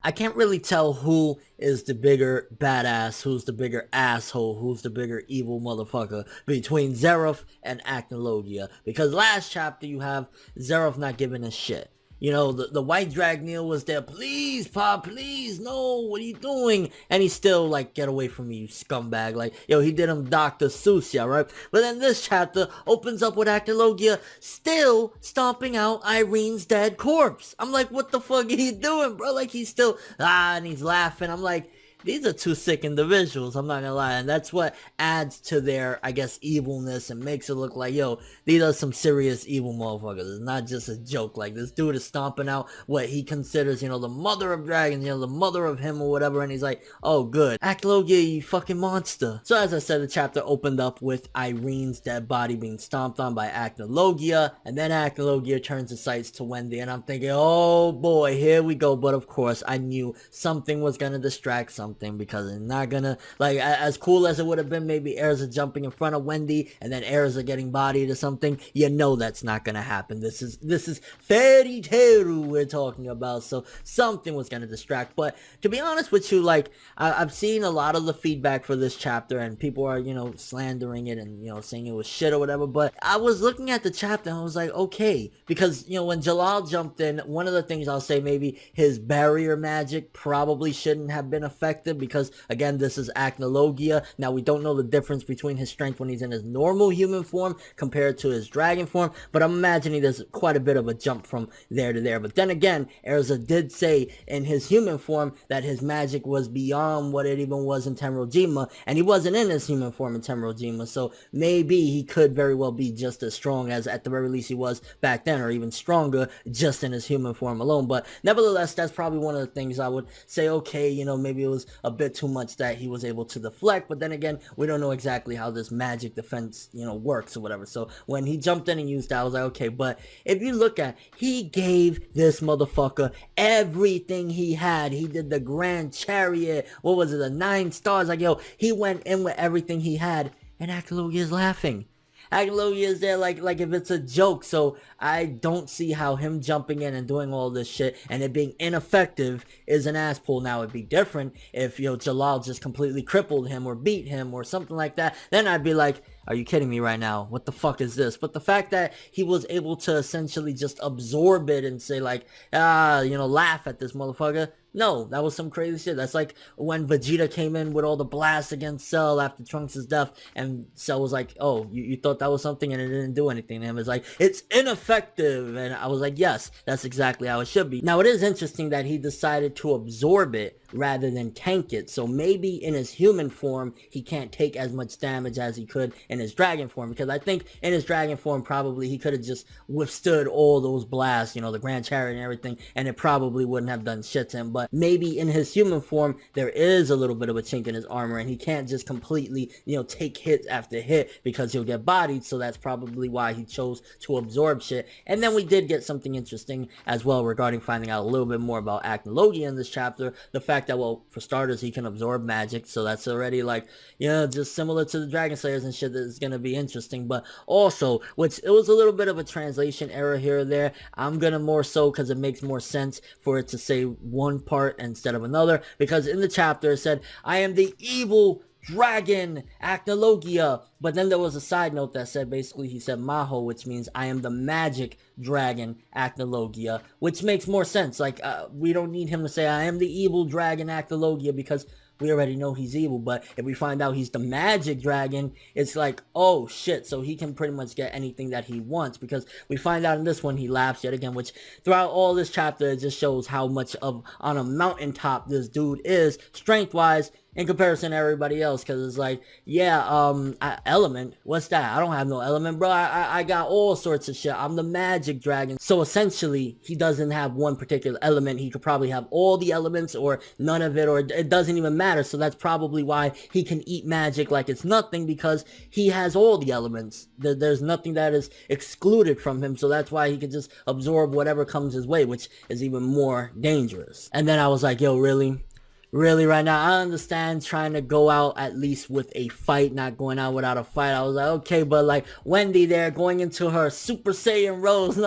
I can't really tell who is the bigger badass, who's the bigger asshole, who's the bigger evil motherfucker between Zeref and Acnologia. Because last chapter you have Zeref not giving a shit. You know, the white Dragneel was there, please, Pop, please, no, what are you doing? And he still, like, get away from me, you scumbag. Like, yo, he did him Dr. Seuss, yeah, right? But then this chapter opens up with Acnologia still stomping out Irene's dead corpse. I'm like, what the fuck are you doing, bro? Like, he's still, and he's laughing. I'm like, these are two sick individuals, I'm not gonna lie, and that's what adds to their, I guess, evilness and makes it look like, yo, these are some serious evil motherfuckers. It's not just a joke. Like, this dude is stomping out what he considers, you know, the mother of dragons, you know, the mother of him or whatever, and he's like, oh, good. Acnologia, you fucking monster. So as I said, the chapter opened up with Irene's dead body being stomped on by Acnologia, and then Acnologia turns his sights to Wendy, and I'm thinking, oh boy, here we go. But of course, I knew something was gonna distract something, because it's not gonna, like, as cool as it would have been maybe Erza jumping in front of Wendy and then Erza getting bodied or something, you know that's not gonna happen. This is fairy tale we're talking about, so something was gonna distract. But to be honest with you, like, I've seen a lot of the feedback for this chapter and people are, you know, slandering it and, you know, saying it was shit or whatever, but I was looking at the chapter and I was like, okay, because, you know, when Jellal jumped in, one of the things I'll say, maybe his barrier magic probably shouldn't have been affected, because again, this is Acnologia. Now, we don't know the difference between his strength when he's in his normal human form compared to his dragon form, but I'm imagining there's quite a bit of a jump from there to there. But then again, Erza did say in his human form that his magic was beyond what it even was in Tenrojima, and he wasn't in his human form in Tenrojima, so maybe he could very well be just as strong as at the very least he was back then, or even stronger just in his human form alone. But nevertheless, that's probably one of the things I would say, okay, you know, maybe it was a bit too much that he was able to deflect, but then again, we don't know exactly how this magic defense, you know, works or whatever. So when he jumped in and used that, I was like, okay. But if you look at, he gave this motherfucker everything he had. He did the Grand Chariot, what was it, the 9 stars, like, yo, he went in with everything he had, and Acnologia is laughing. Acnologia is there like if it's a joke. So I don't see how him jumping in and doing all this shit and it being ineffective is an ass pull. Now, it'd be different if, you know, Jellal just completely crippled him or beat him or something like that. Then I'd be like, are you kidding me right now? What the fuck is this? But the fact that he was able to essentially just absorb it and say, like, you know, laugh at this motherfucker. No, that was some crazy shit. That's like when Vegeta came in with all the blasts against Cell after Trunks' death, and Cell was like, oh, you thought that was something and it didn't do anything to him. It's like, it's ineffective. And I was like, yes, that's exactly how it should be. Now, it is interesting that he decided to absorb it rather than tank it. So maybe in his human form, he can't take as much damage as he could in his dragon form, because I think in his dragon form, probably he could have just withstood all those blasts, you know, the Grand Chariot and everything, and it probably wouldn't have done shit to him. But maybe in his human form, there is a little bit of a chink in his armor, and he can't just completely, you know, take hit after hit because he'll get bodied. So that's probably why he chose to absorb shit. And then we did get something interesting as well regarding finding out a little bit more about Acnologia in this chapter. The fact that, well, for starters, he can absorb magic, so that's already, like, you know, just similar to the Dragon Slayers and shit. That is going to be interesting. But also, which it was a little bit of a translation error here or there, I'm gonna more so, because it makes more sense for it to say one part instead of another, because in the chapter it said, I am the evil dragon Acnologia, but then there was a side note that said, basically he said Maho, which means I am the magic dragon Acnologia, which makes more sense. Like, we don't need him to say I am the evil dragon Acnologia, because we already know he's evil. But if we find out he's the magic dragon, it's like, oh shit, so he can pretty much get anything that he wants, because we find out in this one he laughs yet again, which throughout all this chapter it just shows how much of on a mountaintop this dude is strength wise in comparison to everybody else. Because it's like, yeah, element, what's that? I don't have no element, bro. I got all sorts of shit. I'm the magic dragon. So essentially, he doesn't have one particular element. He could probably have all the elements or none of it, or it doesn't even matter. So that's probably why he can eat magic like it's nothing, because he has all the elements. There's nothing that is excluded from him. So that's why he can just absorb whatever comes his way, which is even more dangerous. And then I was like, yo, really? Really, right now, I understand trying to go out at least with a fight, not going out without a fight. I was like, okay, but like Wendy there going into her Super Saiyan Rose,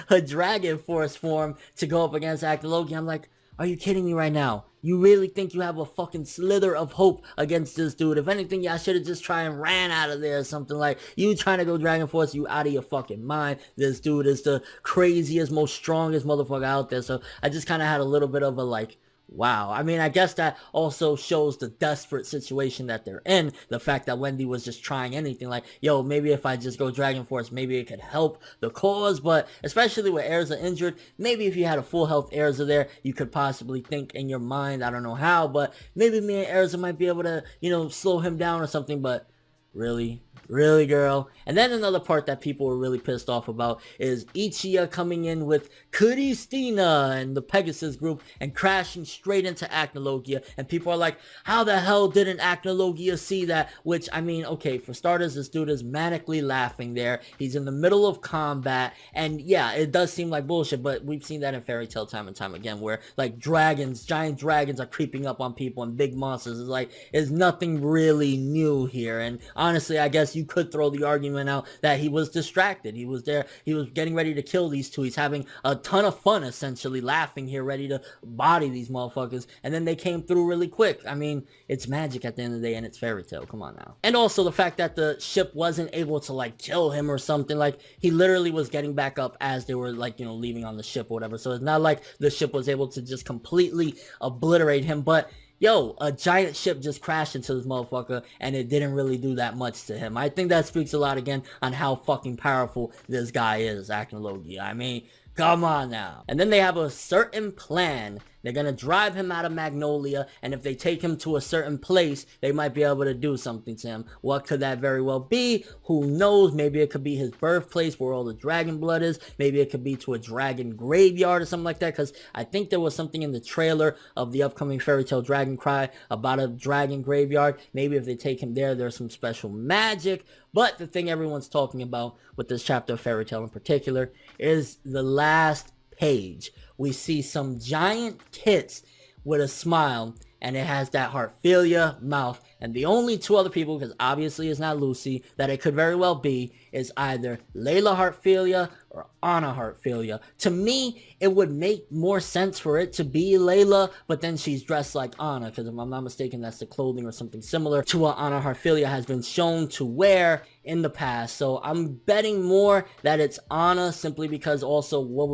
her Dragon Force form to go up against Acnologia, I'm like, Are you kidding me right now? You really think you have a fucking slither of hope against this dude? If anything, y'all should have just tried and ran out of there or something. Like, you trying to go Dragon Force, you out of your fucking mind. This dude is the craziest, most strongest motherfucker out there. So I just kind of had a little bit of a like, wow. I mean, I guess that also shows the desperate situation that they're in. The fact that Wendy was just trying anything like, yo, maybe if I just go Dragon Force, maybe it could help the cause. But especially with Erza injured, maybe if you had a full health Erza there, you could possibly think in your mind, I don't know how, but maybe me and Erza might be able to, you know, slow him down or something. But really, girl? And then another part that people were really pissed off about is Ichiya coming in with Christina and the Pegasus group and crashing straight into Acnologia, and people are like, how the hell didn't Acnologia see that? Which, I mean, okay, for starters, this dude is manically laughing there. He's in the middle of combat, and yeah, it does seem like bullshit, but we've seen that in Fairy Tail time and time again, where like dragons, giant dragons are creeping up on people and big monsters. It's like, there's nothing really new here. And honestly, I guess you could throw the argument out that he was distracted. He was there, he was getting ready to kill these two. He's having a ton of fun, essentially, laughing here, ready to body these motherfuckers. And then they came through really quick. I mean, it's magic at the end of the day, and it's Fairy Tail. Come on now. And also the fact that the ship wasn't able to like kill him or something. Like, he literally was getting back up as they were like, you know, leaving on the ship or whatever. So it's not like the ship was able to just completely obliterate him. But yo, a giant ship just crashed into this motherfucker, and it didn't really do that much to him. I think that speaks a lot, again, on how fucking powerful this guy is, Acnologia. I mean, come on now. And then they have a certain plan. They're gonna drive him out of Magnolia, and if they take him to a certain place, they might be able to do something to him. What could that very well be? Who knows? Maybe it could be his birthplace where all the dragon blood is. Maybe it could be to a dragon graveyard or something like that, because I think there was something in the trailer of the upcoming Fairy Tail Dragon Cry about a dragon graveyard. Maybe if they take him there, there's some special magic. But the thing everyone's talking about with this chapter of Fairy Tail in particular is the last page. We see some giant tits with a smile, and it has that Heartfilia mouth. And the only two other people, because obviously it's not Lucy, that it could very well be is either Layla Heartfilia or Anna Heartfilia. To me, it would make more sense for it to be Layla, but then she's dressed like Anna, because if I'm not mistaken, that's the clothing or something similar to what Anna Heartfilia has been shown to wear in the past. So I'm betting more that it's Anna, simply because also what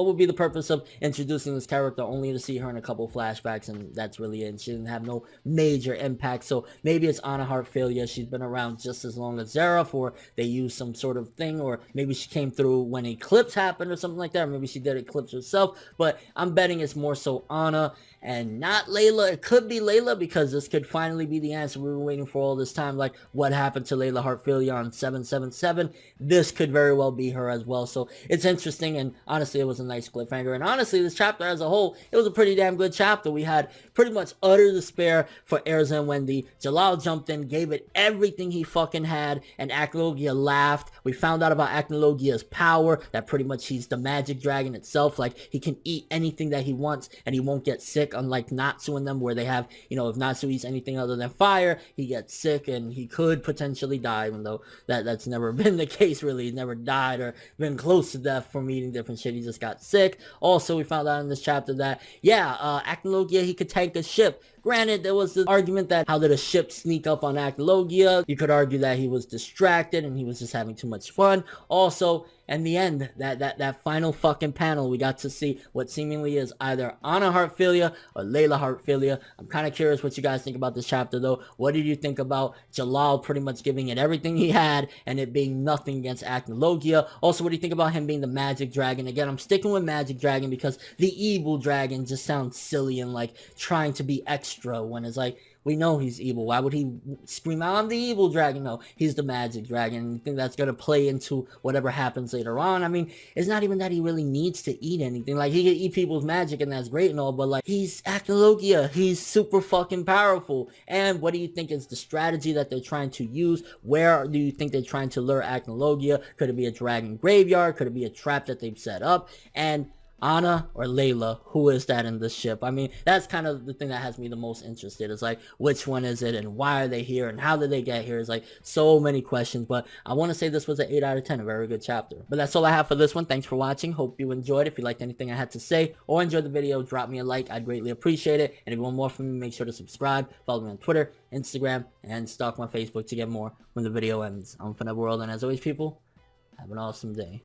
would be the purpose of introducing this character only to see her in a couple flashbacks, and that's really it. She didn't have no major impact. So maybe it's Anna Heartfilia. She's been around just as long as Zeref, or they used some sort of thing, or maybe she came through when Eclipse happened or something like that, or maybe she did Eclipse herself. But I'm betting it's more so Anna and not Layla. It could be Layla, because this could finally be the answer we were waiting for all this time. Like, what happened to Layla Heartfilia on 777? This could very well be her as well. So it's interesting, and honestly, it was a nice cliffhanger. And honestly, this chapter as a whole, it was a pretty damn good chapter. We had pretty much utter despair for Erza and Wendy. Jellal jumped in, gave it everything he fucking had, and Acnologia laughed. We found out about Acnologia's power, that pretty much he's the magic dragon itself. Like, he can eat anything that he wants, and he won't get sick, unlike Natsu and them, where they have, you know, if Natsu eats anything other than fire, he gets sick, and he could potentially die, even though that's never been the case, really. He's never died or been close to death from eating different shit. He just got sick. Also, we found out in this chapter that, yeah, Acnologia, he could tank a ship. Granted, there was the argument that how did a ship sneak up on Acnologia? You could argue that he was distracted and he was just having too much fun. Also, in the end, that final fucking panel, we got to see what seemingly is either Anna Heartfilia or Layla Heartfilia. I'm kind of curious what you guys think about this chapter, though. What did you think about Jellal pretty much giving it everything he had and it being nothing against Acnologia? Also, what do you think about him being the magic dragon? Again, I'm sticking with magic dragon because the evil dragon just sounds silly and like trying to be extra when it's like, we know he's evil. Why would he scream out, I'm the evil dragon? No, he's the magic dragon. You think that's going to play into whatever happens later on? I mean, it's not even that he really needs to eat anything. Like, he can eat people's magic and that's great and all, but like, he's Acnologia. He's super fucking powerful. And what do you think is the strategy that they're trying to use? Where do you think they're trying to lure Acnologia? Could it be a dragon graveyard? Could it be a trap that they've set up? And Anna or Layla, who is that in this ship? I mean, that's kind of the thing that has me the most interested. It's like, which one is it, and why are they here, and how did they get here? It's like so many questions, but I want to say this was an 8 out of 10, a very good chapter. But that's all I have for this one. Thanks for watching. Hope you enjoyed. If you liked anything I had to say or enjoyed the video, drop me a like. I'd greatly appreciate it. And if you want more from me, make sure to subscribe, follow me on Twitter, Instagram, and stalk my Facebook to get more when the video ends. I'm ForneverWorld, and as always, people, have an awesome day.